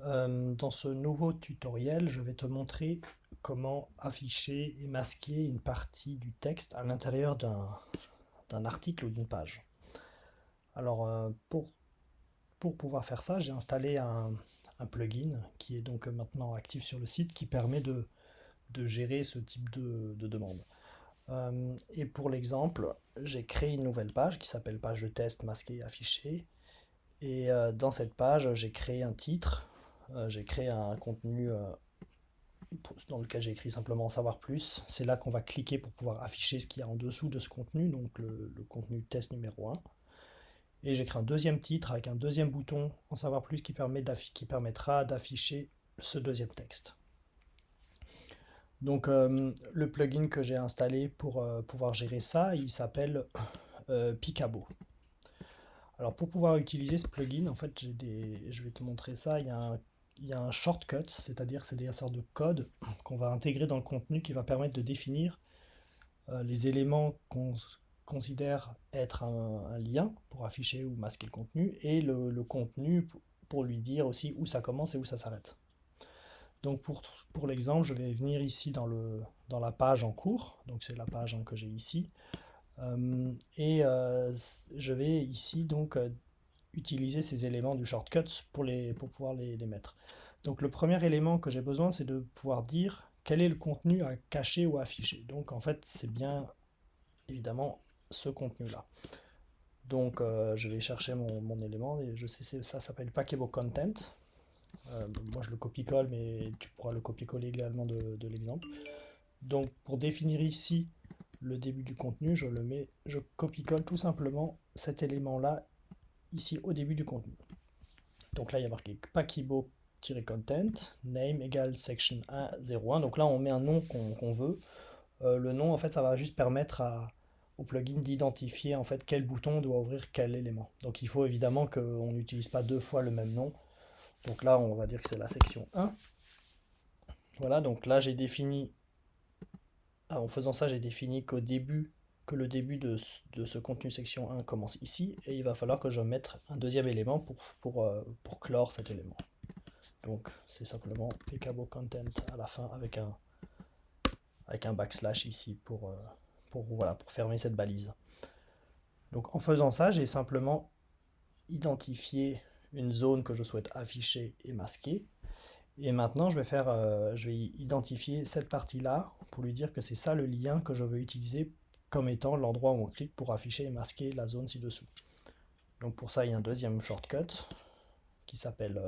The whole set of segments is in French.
Dans ce nouveau tutoriel, je vais te montrer comment afficher et masquer une partie du texte à l'intérieur d'un article ou d'une page. Alors, pour pouvoir faire ça, j'ai installé un plugin qui est donc maintenant actif sur le site qui permet de gérer ce type de demande. Et pour l'exemple, j'ai créé une nouvelle page qui s'appelle page de test masqué et affiché. Et dans cette page, j'ai créé un titre, j'ai créé un contenu dans lequel j'ai écrit simplement en savoir plus. C'est là qu'on va cliquer pour pouvoir afficher ce qu'il y a en dessous de ce contenu, donc le contenu test numéro 1. Et j'ai créé un deuxième titre avec un deuxième bouton en savoir plus qui permettra d'afficher ce deuxième texte. Donc le plugin que j'ai installé pour pouvoir gérer ça, il s'appelle Picabo. Alors pour pouvoir utiliser ce plugin, en fait, je vais te montrer ça. Il y a un shortcut, c'est-à-dire c'est des sortes de codes qu'on va intégrer dans le contenu qui va permettre de définir les éléments qu'on considère être un lien pour afficher ou masquer le contenu et le contenu pour lui dire aussi où ça commence et où ça s'arrête. Donc pour l'exemple, je vais venir ici dans la page en cours, donc c'est la page que j'ai ici, et je vais ici donc utiliser ces éléments du shortcut pour pouvoir les mettre. Donc le premier élément que j'ai besoin, c'est de pouvoir dire quel est le contenu à cacher ou à afficher. Donc en fait, c'est bien évidemment ce contenu-là. Donc je vais chercher mon élément et je sais ça s'appelle Packable Content. Moi je le copie-colle, mais tu pourras le copier-coller également de l'exemple. Donc pour définir ici le début du contenu, je copie-colle tout simplement cet élément-là ici au début du contenu. Donc là, il y a marqué Pakibo-content, name égale section 1.01. Donc là, on met un nom qu'on veut. Le nom, en fait, ça va juste permettre au plugin d'identifier en fait quel bouton doit ouvrir quel élément. Donc il faut évidemment qu'on n'utilise pas deux fois le même nom. Donc là, on va dire que c'est la section 1. Voilà, donc là, j'ai défini, en faisant ça, j'ai défini que le début de ce contenu section 1 commence ici, et il va falloir que je mette un deuxième élément pour clore cet élément. Donc c'est simplement pkbo content à la fin avec un backslash ici voilà, pour fermer cette balise. Donc en faisant ça, j'ai simplement identifié une zone que je souhaite afficher et masquer. Et maintenant, je vais identifier cette partie-là pour lui dire que c'est ça le lien que je veux utiliser comme étant l'endroit où on clique pour afficher et masquer la zone ci-dessous. Donc pour ça, il y a un deuxième shortcut qui s'appelle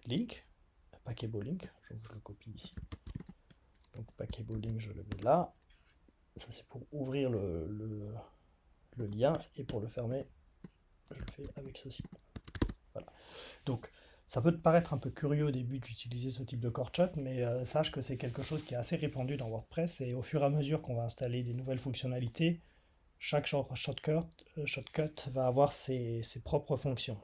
link, packable link, je le copie ici. Donc packable link, je le mets là. Ça c'est pour ouvrir le lien, et pour le fermer, je le fais avec ceci. Voilà. Donc ça peut te paraître un peu curieux au début d'utiliser ce type de shortcut, mais sache que c'est quelque chose qui est assez répandu dans WordPress, et au fur et à mesure qu'on va installer des nouvelles fonctionnalités, chaque shortcut va avoir ses propres fonctions.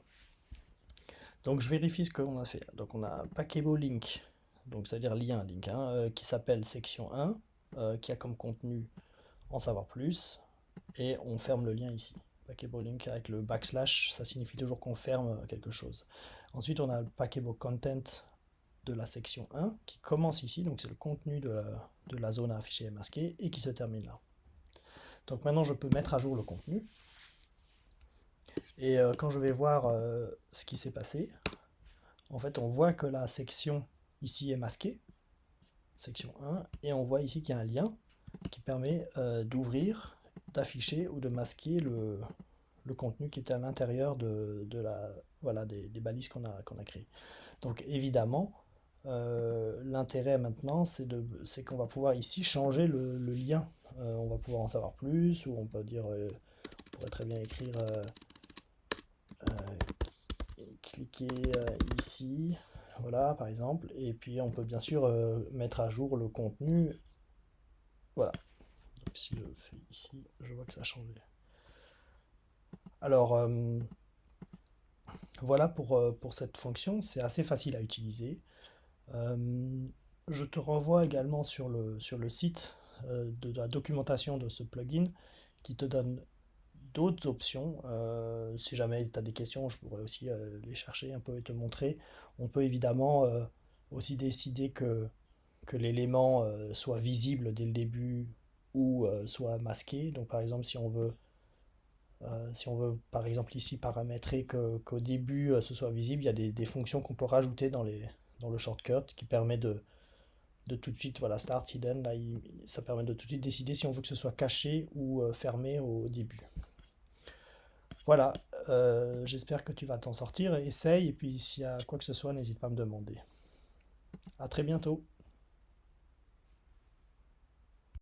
Donc je vérifie ce qu'on a fait. Donc on a packable link, donc c'est-à-dire lien link, qui s'appelle section 1, qui a comme contenu en savoir plus, et on ferme le lien ici. Packable link avec le backslash, ça signifie toujours qu'on ferme quelque chose. Ensuite, on a le packable content de la section 1 qui commence ici, donc c'est le contenu de la zone à afficher et masquer, et qui se termine là. Donc maintenant, je peux mettre à jour le contenu. Et quand je vais voir ce qui s'est passé, en fait, on voit que la section ici est masquée, section 1, et on voit ici qu'il y a un lien qui permet d'ouvrir, d'afficher ou de masquer le contenu qui était à l'intérieur voilà, des balises qu'on a créées. Donc évidemment, l'intérêt maintenant, c'est qu'on va pouvoir ici changer le lien. On va pouvoir en savoir plus, ou on peut dire, on pourrait très bien écrire cliquer ici, voilà par exemple, et puis on peut bien sûr mettre à jour le contenu. Voilà. Donc si je fais ici, je vois que ça a changé. Alors voilà pour cette fonction, c'est assez facile à utiliser. Je te renvoie également sur le site de la documentation de ce plugin qui te donne d'autres options. Si jamais tu as des questions, je pourrais aussi les chercher un peu et te montrer. On peut évidemment aussi décider que l'élément soit visible dès le début ou soit masqué. Donc par exemple, si on veut par exemple ici paramétrer qu'au début ce soit visible, il y a des fonctions qu'on peut rajouter dans le shortcut qui permet de tout de suite, voilà, start hidden, là, ça permet de tout de suite décider si on veut que ce soit caché ou fermé au début. Voilà, j'espère que tu vas t'en sortir, essaye, et puis s'il y a quoi que ce soit, n'hésite pas à me demander. À très bientôt.